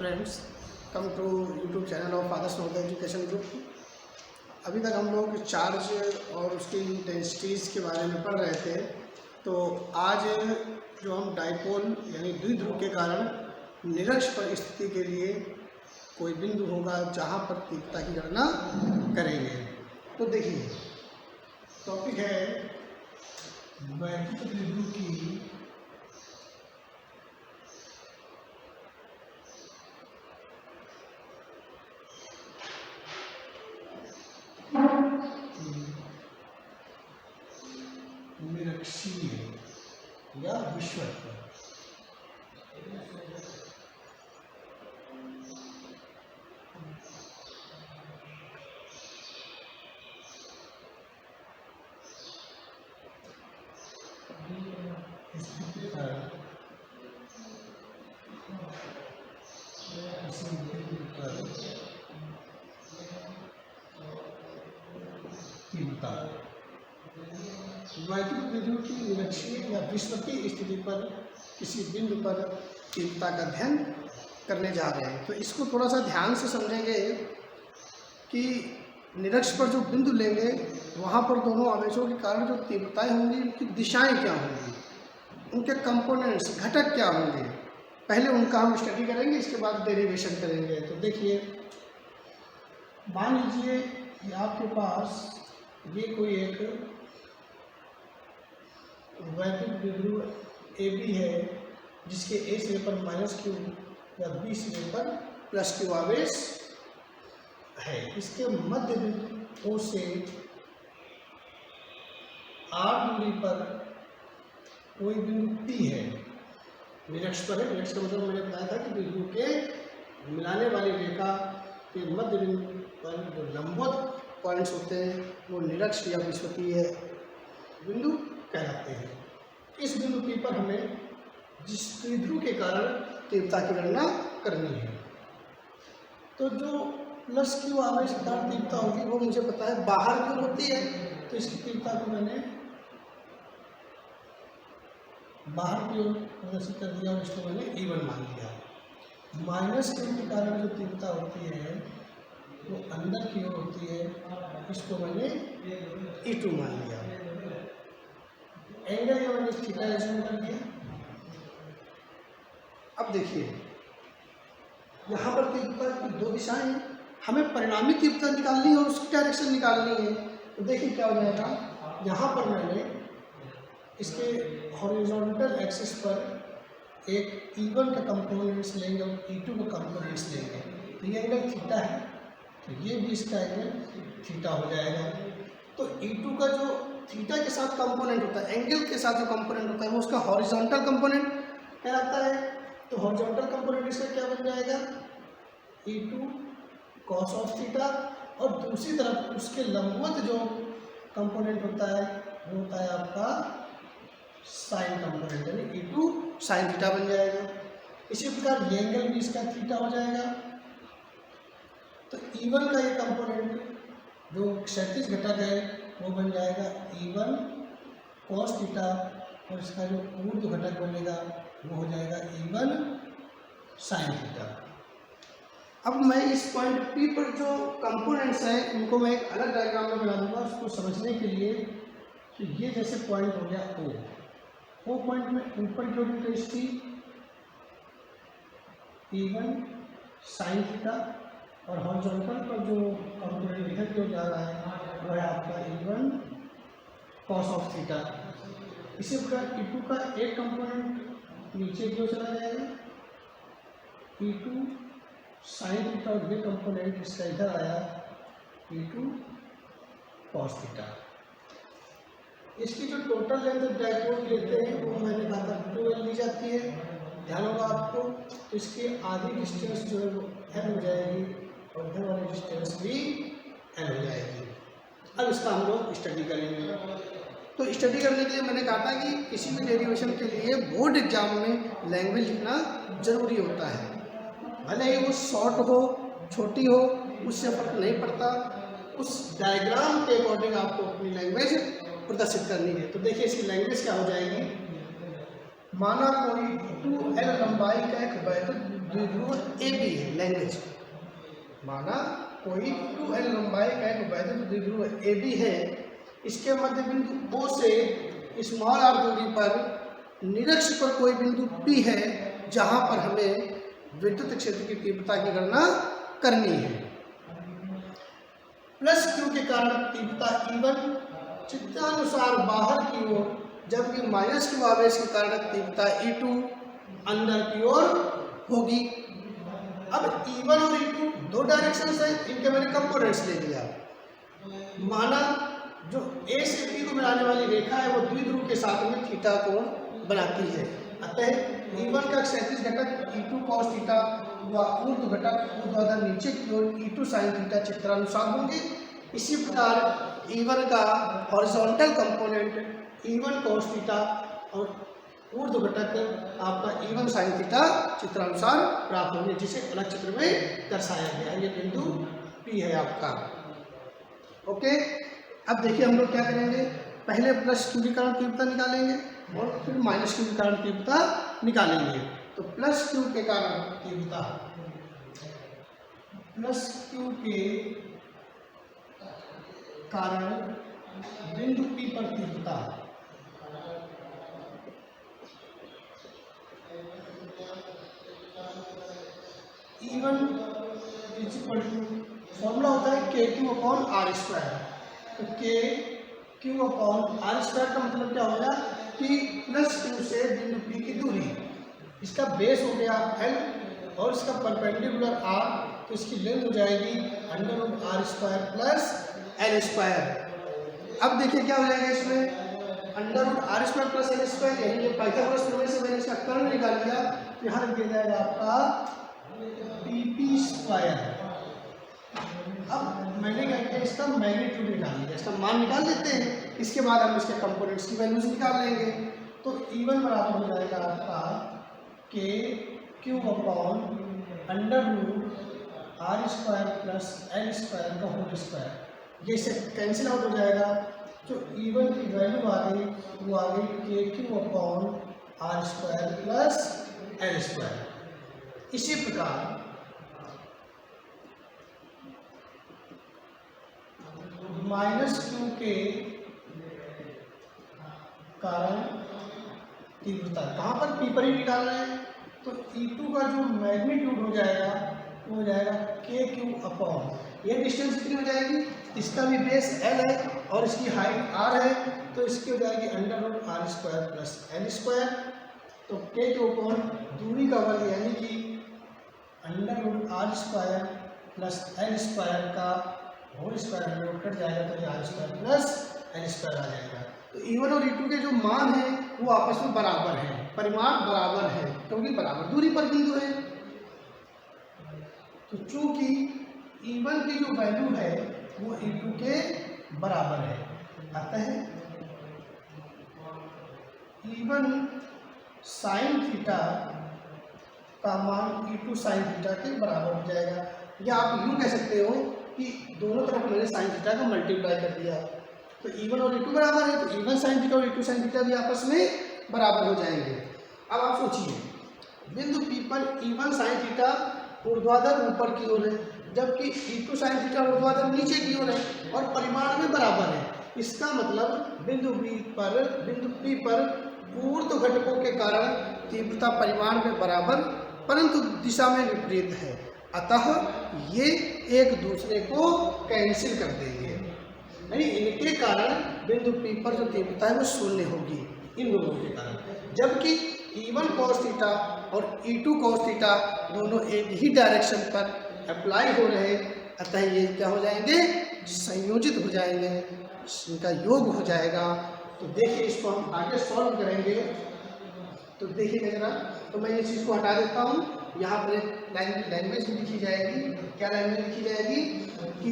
Friends, come to YouTube channel of fathers Navodaya education group. अभी तक हम लोग चार्ज और उसकी इंटेंसिटीज़ के बारे में पढ़ रहे थे। तो आज जो हम डाइपोल यानी द्विध्रुव के कारण निरक्ष परिस्थिति के लिए कोई बिंदु होगा जहाँ पर तीव्रता की गणना करेंगे। तो देखिए, टॉपिक है वैद्युत द्विध्रुव की निरक्षीय या विश्वत्व। वैद्युत द्विध्रुव की निरक्षीय या विश्वकीय स्थिति पर किसी बिंदु पर तीव्रता का अध्ययन करने जा रहे हैं। तो इसको थोड़ा सा ध्यान से समझेंगे कि निरक्ष पर जो बिंदु लेंगे वहाँ पर दोनों आवेशों के कारण जो तीव्रताएं होंगी उनकी दिशाएं क्या होंगी, उनके कंपोनेंट्स घटक क्या होंगे, पहले उनका हम स्टडी करेंगे, इसके बाद डेरिवेशन करेंगे। तो देखिए, मान लीजिए कि आपके पास ये कोई एक वैद्युत द्विध्रुव AB है जिसके A सिरे पर -q या B सिरे पर +q आवेश है। इसके मध्य बिंदु O से r दूरी पर कोई बिंदु P है, निरक्ष पर है। निरक्ष का मतलब मैंने बताया था कि बिंदु के मिलाने वाली रेखा के मध्य बिंदु पर जो लंबवत पॉइंट्स होते हैं वो निरक्ष या विश्वकीय बिंदु कहलाते हैं। इस बिंदु P पर हमें जिस द्विध्रुव के कारण तीव्रता की गणना करनी है, तो जो +q आवेश के कारण तीव्रता होगी वो मुझे पता है बाहर की ओर होती है। तो इसकी तीव्रता को मैंने बाहर की ओर प्रदर्शित कर दिया और इसको मैंने E1 मान लिया। -q के कारण जो तीव्रता होती है वो अंदर की ओर होती है, इसको मैंने E2 मान लिया। एंगल या मैंने थीटा एज्यूम कर दिया। अब देखिए, यहाँ पर तीव्रता की दो दिशाएं हैं, हमें परिणामी तीव्रता निकालनी है और उसकी डायरेक्शन निकालनी है। तो देखिए क्या हो जाएगा, यहाँ पर मैंने इसके हॉरिजॉन्टल एक्सिस पर एक E1 का कंपोनेंट्स लेंगे और E2 का कंपोनेंट्स लेंगे। तो ये एंगल थीटा है, तो ये भी इसका एंगल थीटा हो जाएगा। तो E2 का जो थीटा के साथ कंपोनेंट होता है, एंगल के साथ जो कंपोनेंट होता है वो उसका हॉरिजॉन्टल कंपोनेंट कहलाता है। तो हॉरिजॉन्टल कंपोनेंट इसका क्या बन जाएगा, E2 cos ऑफ थीटा, और दूसरी तरफ उसके लंबवत जो कंपोनेंट होता है वो होता है आपका साइन कंपोनेंट, यानी E2 साइन थीटा बन जाएगा। इसी प्रकार ये एंगल भी इसका थीटा हो जाएगा। तो E1 का ये कंपोनेंट जो क्षैतिज घटक है वो बन जाएगा E1 cos थीटा, और इसका जो ऊर्ध्व घटक बनेगा वो हो जाएगा E1 sin थीटा। अब मैं इस पॉइंट P पर जो कंपोनेंट्स हैं उनको मैं एक अलग डायग्राम में बना दूंगा उसको समझने के लिए। कि ये जैसे पॉइंट हो गया O पॉइंट में ऊपर की ओर इंटेंसिटी E1 sin थीटा, और हॉरिजॉन्टल पर जो कंपोनेंट इधर की ओर जा रहा है वह है आपका E1 cos ऑफ थीटा। इसी प्रकार E2 का एक कंपोनेंट नीचे की ओर चला जाएगा, E2 sin थीटा, और ये कंपोनेंट इसका इधर आया E2 cos थीटा। इसकी जो टोटल लेंथ डायपोल लेते हैं वो मैंने कहा था 2L ली जाती है, ध्यान होगा आपको। तो इसकी आधी डिस्टेंस जो है वो L हो जाएगी और इधर वाली डिस्टेंस भी L हो जाएगी। अब इसका हम लोग स्टडी करेंगे। तो स्टडी करने के लिए मैंने कहा था कि किसी भी डेरिवेशन के लिए बोर्ड एग्जाम में लैंग्वेज लिखना जरूरी होता है, भले ही वो शॉर्ट हो छोटी हो उससे फर्क नहीं पड़ता, उस डायग्राम के अकॉर्डिंग आपको अपनी लैंग्वेज प्रदर्शित करनी है। तो देखिए इसकी लैंग्वेज क्या हो जाएगी, माना कोई 2L लंबाई का एक वैद्युत द्विध्रुव ए बी है, लैंग्वेज माना कोई 2l लंबाई का एक वैद्युत द्विध्रुव ए बी है, इसके मध्य बिंदु O से स्मॉल r दूरी पर निरक्ष पर कोई बिंदु P है जहां पर हमें विद्युत क्षेत्र की तीव्रता की गणना करनी है। प्लस Q के कारण तीव्रता E1 चित्रानुसार बाहर की ओर, जबकि माइनस Q आवेश के कारण तीव्रता E2 अंदर की ओर होगी। अब E1 और E2 दो डायरेक्शंस हैं, इनके मैंने कंपोनेंट्स ले लिया। माना जो A से P को मिलाने वाली रेखा है वो द्विध्रुव के साथ में थीटा कोण बनाती है। अतः E1 का क्षैतिज घटक E2 cos थीटा व ऊर्ध्व घटक ऊर्ध्वाधर नीचे की ओर E2 sin थीटा चित्रानुसार होंगे। इसी प्रकार E1 का horizontal component E1 cos theta और ऊर्ध्व घटक आपका E1 sin थीटा चित्रानुसार प्राप्त होंगे, जिसे अलग चित्र में दर्शाया गया है। ये बिंदु P है आपका। ओके, अब देखिए हम लोग क्या करेंगे, पहले प्लस Q के कारण तीव्रता निकालेंगे और फिर माइनस Q के कारण तीव्रता निकालेंगे। तो प्लस Q के कारण तीव्रता, प्लस Q के कारण बिंदु P पर तीव्रता E1 is equal to, formula होता है KQ/R²। तो KQ/R² का मतलब क्या हो गया, P प्लस Q से बिंदु P की दूरी, इसका बेस हो गया L और इसका परपेंडिकुलर R, तो इसकी लेंथ हो जाएगी √R² प्लस L²। अब देखिए क्या हो जाएगा इसमें, √R² प्लस L², यानी ये पाइथागोरस प्रमेय से मैंने इसका कर्ण निकाल लिया। यहाँ लिख दिया जाएगा आपका PP²। अब मैंने क्या किया, इसका मैग्नीट्यूड निकाल लिया, इसका मान निकाल लेते हैं, इसके बाद हम इसके कंपोनेंट्स की वैल्यूज निकाल लेंगे। तो E1 बराबर हो जाएगा आपका KQ/√R² प्लस L² का होल स्क्वायर। ये से कैंसिल आउट हो जाएगा, जो E1 की वैल्यू आ गई वो आ गई KQ/R² प्लस L²। इसी प्रकार माइनस Q के कारण तीव्रता, कहाँ पर P पर ही निकाल रहे हैं, तो E2 का जो मैग्नीट्यूड हो जाएगा वो हो जाएगा KQ/, ये डिस्टेंस कितनी हो जाएगी, इसका भी बेस L है और इसकी हाइट R है, तो इसकी हो जाएगी √R² प्लस L²। तो KQ/ दूरी का वर्ग यानी कि √R² प्लस L² का होल स्क्वायर में कट जाएगा, तो ये R² प्लस L² आ जाएगा। तो E1 और E2 के जो मान हैं वो आपस में बराबर हैं, परिमाण बराबर है, क्योंकि बराबर दूरी पर बिंदु है। तो चूंकि E1 की जो वैल्यू है वो E2 के बराबर है, अतः E1 sin थीटा का मान E2 sin थीटा के बराबर हो जाएगा। या आप यूँ कह सकते हो कि दोनों तरफ मैंने साइन थीटा का मल्टीप्लाई कर दिया, तो E1 और E2 बराबर है, तो E1 sin थीटा और E2 sin थीटा भी आपस में बराबर हो जाएंगे। अब आप सोचिए, बिंदु P पर E1 sin थीटा ऊर्ध्वाधर ऊपर की ओर है, जबकि E2 sin थीटा ऊर्ध्वाधर नीचे की ओर है और परिमाण में बराबर है। इसका मतलब बिंदु P पर ऊर्ध्व घटकों के कारण तीव्रता परिमाण में बराबर परंतु दिशा में विपरीत है, अतः ये एक दूसरे को कैंसिल कर देंगे, यानी इनके कारण बिंदु P पर जो तीव्रता है वो शून्य होगी इन दोनों के कारण। जबकि E1 cos थीटा और E2 cos थीटा दोनों एक ही डायरेक्शन पर अप्लाई हो रहे, अतः ये क्या हो जाएंगे, संयोजित हो जाएंगे, इनका योग हो जाएगा। तो देखिए इसको हम आगे सॉल्व करेंगे। तो देखिए जरा, तो मैं इस चीज़ को हटा देता हूँ, यहाँ पर एक लैंग्वेज लिखी जाएगी। क्या लैंग्वेज लिखी जाएगी कि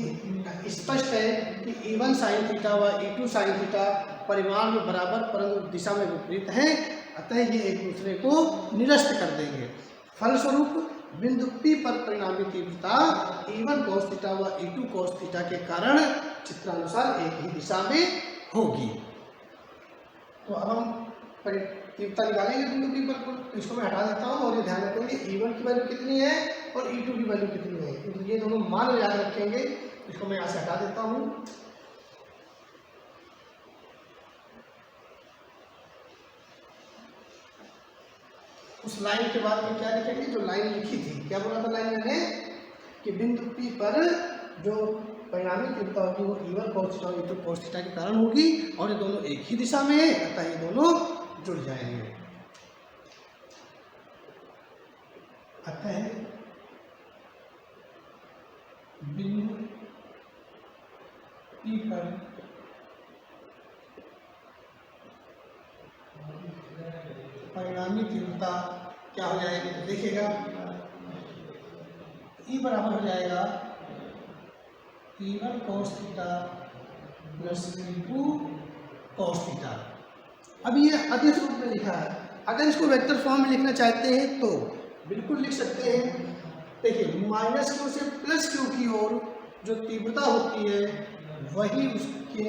स्पष्ट है कि E1 sin थीटा व E2 sin थीटा परिमाण में बराबर परंतु दिशा में विपरीत हैं, अतः ये एक दूसरे को निरस्त कर देंगे। फलस्वरूप बिंदु P पर परिणामी तीव्रता E1 cos थीटा व E2 cos थीटा के कारण चित्रानुसार एक ही दिशा में होगी। तो अब हम तीव्रता निकालेंगे बिंदु पी पर कुल। इसको मैं हटा देता हूँ और ये ध्यान रखेंगे E1 की वैल्यू कितनी है और E2 की वैल्यू कितनी है, तो ये दोनों मान याद रखेंगे। इसको मैं यहाँ से हटा देता हूँ। उस लाइन के बाद में क्या लिखेंगे, जो लाइन लिखी थी, क्या बोला था लाइन मैंने कि बिंदु P पर जो परिणामी तीव्रता होगी वो E1 cos थीटा और E2 cos थीटा के कारण होगी और ये दोनों एक ही दिशा में है, अतः ये दोनों जुड़ जाएंगे। अतः बिंदु P पर परिणामी तीव्रता क्या हो जाएगी, तो देखिएगा E बराबर हो जाएगा E1 cos theta plus E2 cos theta. अब ये अदिश रूप में लिखा है, अगर इसको वेक्टर फॉर्म में लिखना चाहते हैं तो बिल्कुल लिख सकते हैं। देखिए माइनस क्यू से प्लस क्यू की ओर जो तीव्रता होती है वही उसके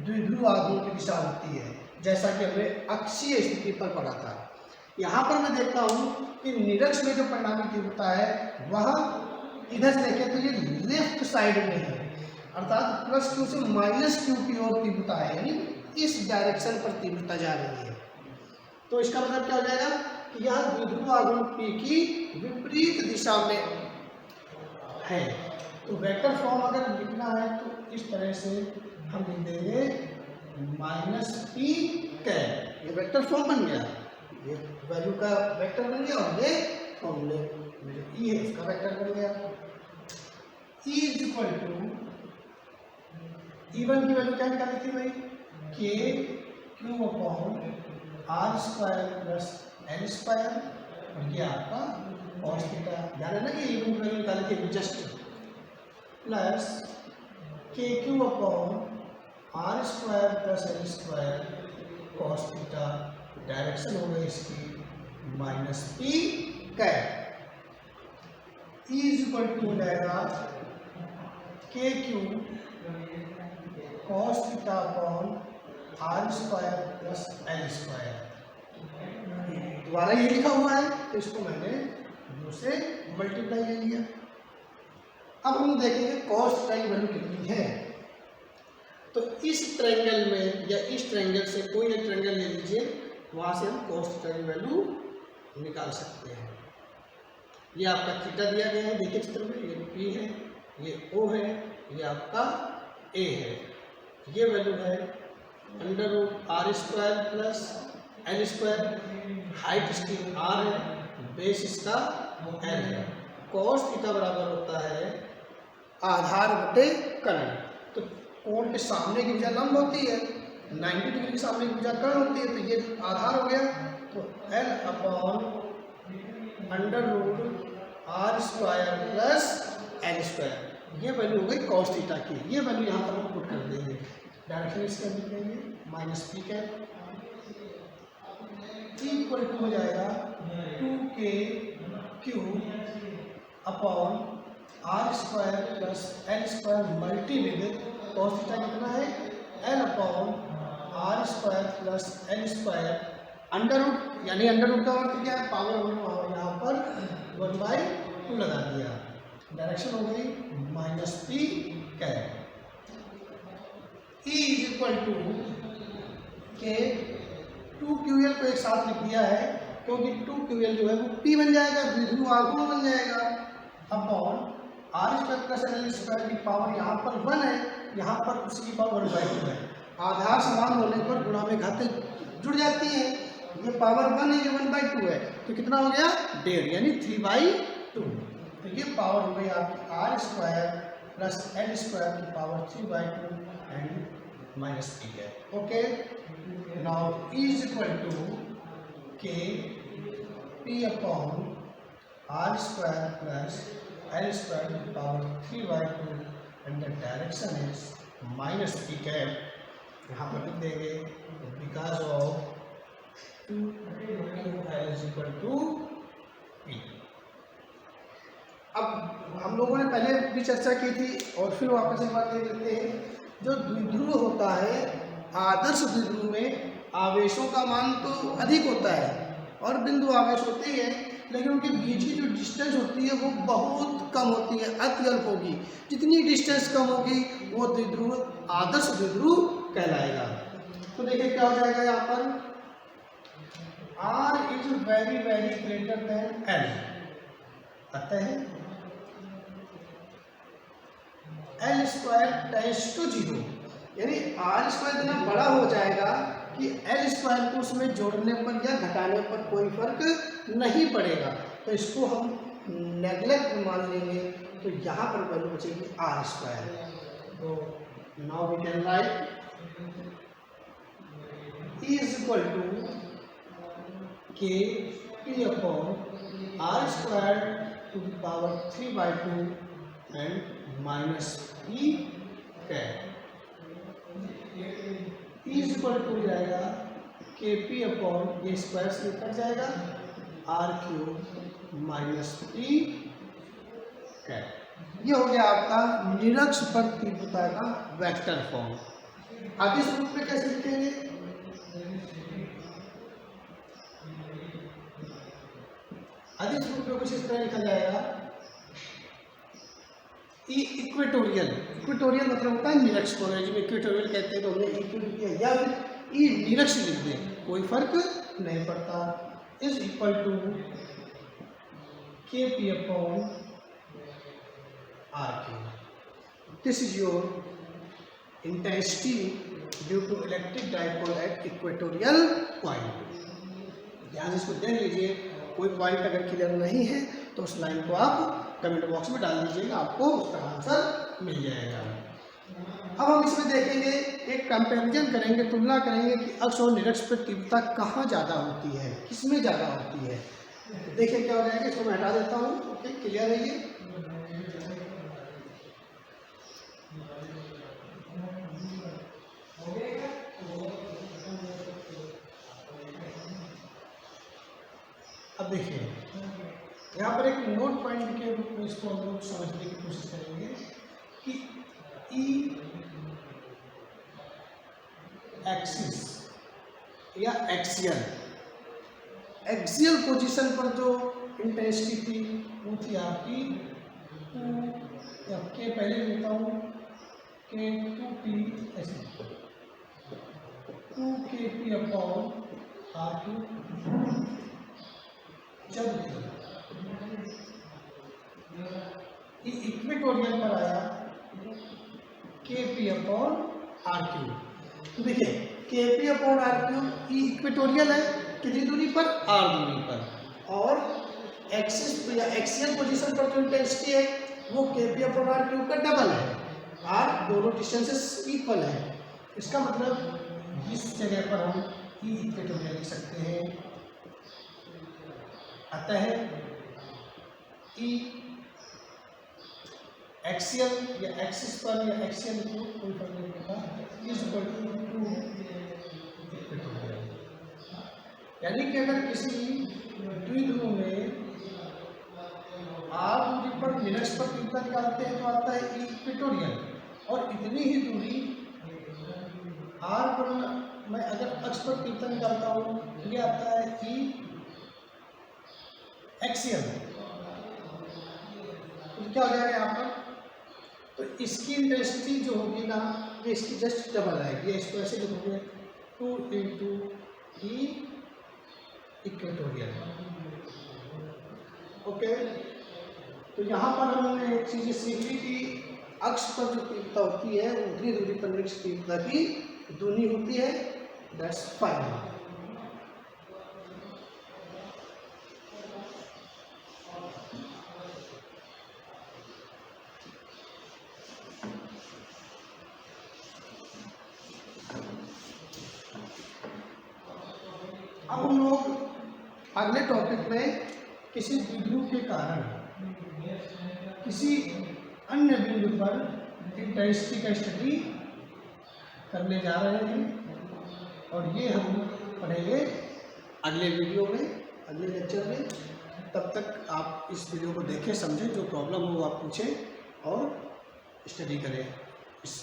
द्विध्रुव आघूर्ण की दिशा होती है, जैसा कि हमने अक्षीय स्थिति पर पढ़ा था। यहाँ पर मैं देखता हूँ कि निरक्ष में जो परिणामी तीव्रता है वह इधर से देखें तो ये लेफ्ट साइड में है, अर्थात प्लस क्यू से माइनस क्यू की ओर तीव्रता है, यानी इस डायरेक्शन पर तीव्रता जा रही है। तो इसका मतलब क्या हो जाएगा कि यह द्विध्रुव आघूर्ण P की विपरीत दिशा में है। तो वेक्टर फॉर्म अगर लिखना है तो इस तरह से हम लिख देंगे माइनस P कैप, ये वेक्टर फॉर्म बन गया, ये वैल्यू का वेक्टर बन गया और ये फॉर्मूले में जो E है इसका वेक्टर बन गया। E is equal to E1 की वैल्यू क्या निकाली थी भाई, K Q upon R square plus L square और ये आपका cos थीटा। ध्यान है ना कि E1 की वैल्यू निकाली थी just, plus K Q upon R square plus L square cos theta, direction हो गई इसकी minus P cap. E is equal to हो जाएगा K Q cos theta upon R square plus L square. दोबारा ये लिखा हुआ है तो इसको मैंने 2 से मल्टीप्लाई ले लिया। अब हम देखेंगे cos थीटा की वैल्यू कितनी है। तो इस ट्रायंगल में या इस ट्रायंगल से कोई एक ट्रायंगल ले लीजिए, वहाँ से हम cos थीटा की वैल्यू निकाल सकते हैं। ये आपका थीटा दिया गया है, देखिए चित्र में, ये P है, ये O है, ये आपका A है। ये वैल्यू है under root R square plus L square, height इसकी R है, बेस इसका L है। cos थीटा बराबर होता है आधार बटे कर्ण। तो कोण के सामने की भुजा लंब होती है, 90 डिग्री के सामने की भुजा कर्ण होती है, तो ये आधार हो गया। तो L upon under root R square plus L square, ये वैल्यू हो गई cos थीटा की। ये वैल्यू यहाँ पर हम पुट कर देंगे, डायरेक्शन इसका लिख देंगे minus P cap. T equal to हो जाएगा 2K Q upon R square plus L square multi with cos theta कितना है L upon R square plus L square under root, यानी अंडर रूट का अर्थ क्या है, पावर यहाँ पर 1/2 लगा दिया, डायरेक्शन हो गई minus P cap. E is equal to K 2QL को एक साथ लिख दिया है क्योंकि 2QL जो है वो P बन जाएगा, द्विध्रुव आघूर्ण बन जाएगा, upon R square plus L square की पावर यहाँ पर 1 है, यहाँ पर उसकी पावर 1/2 है। आधार समान होने पर गुणा में घातें जुड़ जाती हैं, ये पावर 1 है, ये 1/2 है, तो कितना हो गया 1.5 यानी 3/2। तो ये पावर हो गई आपकी R square plus L square की पावर 3/2 एंड माइनस P है। Okay, now E is equal to K P upon R square plus L square की power 3/2 and the direction is minus P cap. यहाँ पर लिख देंगे because of 2L is equal to P। अब हम लोगों ने पहले भी चर्चा की थी और फिर वापस एक बार देख लेते हैं। जो द्विध्रुव होता है, आदर्श द्विध्रुव में आवेशों का मान तो अधिक होता है और बिंदु आवेश होते ही है, लेकिन उनके बीच की जो डिस्टेंस होती है वो बहुत कम होती है, अति अल्प होगी। जितनी डिस्टेंस कम होगी वो द्विध्रुव आदर्श द्विध्रुव कहलाएगा। तो देखिए क्या हो जाएगा यहाँ पर, R is very very greater than L, अतः L स्क्वायर टेंड्स टू 0, यानी R स्क्वायर इतना बड़ा हो जाएगा कि L स्क्वायर को उसमें जोड़ने पर या घटाने पर कोई फर्क नहीं पड़ेगा। तो इसको हम नेगलेक्ट मान लेंगे, तो यहाँ पर वैल्यू बचेगी R स्क्वायर। तो now we can write is equal to K P upon R square to the power 3/2 and minus E cap. Is equal to जाएगा के पी अपॉन ये स्क्वायर से कट जाएगा R cube minus E cap. ये हो गया आपका निरक्ष पर तीव्रता का वेक्टर फॉर्म। आगे इस रूप में कैसे लिखेंगे, आगे इस रूप में कुछ इस तरह लिखा जाएगा, ई इक्वेटोरियल, इक्वेटोरियल मतलब होता है निरक्ष को, अंग्रेजी में इक्वेटोरियल कहते हैं, तो हमने इक्वेटोरियल किया या फिर ई निरक्ष लिख दें, कोई फर्क नहीं पड़ता। Is equal to K P upon R cube. This is your intensity due to electric dipole at equatorial point. ध्यान से इसको देख लीजिए, कोई पॉइंट अगर क्लियर नहीं है तो उस लाइन को आप कमेंट बॉक्स में डाल दीजिएगा, आपको उसका आंसर मिल जाएगा। अब हम इसमें देखेंगे, एक कंपैरिजन करेंगे, तुलना करेंगे कि अक्ष और निरक्ष पर तीव्रता कहाँ ज़्यादा होती है, किसमें ज़्यादा होती है। तो देखिए क्या हो जाएगा, इसको मैं हटा देता हूँ। ओके, क्लियर है ये। अब देखिए यहाँ पर एक नोट पॉइंट के रूप में इसको हम लोग समझने की कोशिश करेंगे कि ई एक्सिस या एक्सियल, एक्सियल पोजीशन पर जो इंटेंसिटी थी वो थी आपकी 2 या के पहले लेता हूँ के 2p ऐसे 2kp अपॉन r2 जब इक्वेटोरियल पर आया के पी अपॉन आर क्यूब। तो देखिए K P upon R cube E equatorial है कितनी दूरी पर, आर दूरी पर, और एक्सिस या एक्सियल पोजीशन पर जो इंटेंसिटी है वो के पी अपॉन आर क्यूब का डबल है। आर दोनों डिस्टेंसेस इक्वल है, इसका मतलब इस जगह पर हम ई इक्वेटोरियल लिख सकते हैं। अतः ई एक्सियल या एक्सिस पर या एक्सियल को कोई फर्क नहीं पड़ता, इज इक्वल टू 2 इक्वेटोरियल। यानी कि अगर किसी द्विध्रुव में आर दूरी पर निरक्ष पर तीव्रता निकालते हैं तो आता है ई इक्वेटोरियल, और इतनी ही दूरी आर पर मैं अगर अक्ष पर तीव्रता निकालता हूँ तो ये आता है ई एक्सियल। तो क्या हो जाएगा यहाँ पर, तो इसकी इंटेंसिटी जो होगी ना ये इसकी जस्ट डबल आएगी, इसको ऐसे लिखोगे 2 इंटू ई इक्वेटोरियल। ओके, तो यहाँ पर हमने एक चीज़ सीख ली कि अक्ष पर जो तीव्रता होती है वो उतनी दूरी पर निरक्ष तीव्रता की दूनी होती है, दैट्स फाइन। अब हम लोग अगले टॉपिक में किसी द्विध्रुव के कारण किसी अन्य बिंदु पर इंटेंसिटी का स्टडी करने जा रहे हैं, और ये हम पढ़ेंगे अगले वीडियो में, अगले लेक्चर में। तब तक आप इस वीडियो को देखें, समझें, जो प्रॉब्लम हो आप पूछें और स्टडी करें। इस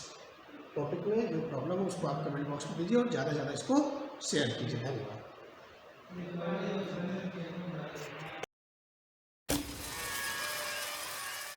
टॉपिक में जो प्रॉब्लम हो उसको आप कमेंट बॉक्स में दीजिए और ज़्यादा से ज़्यादा इसको शेयर कीजिए। धन्यवाद।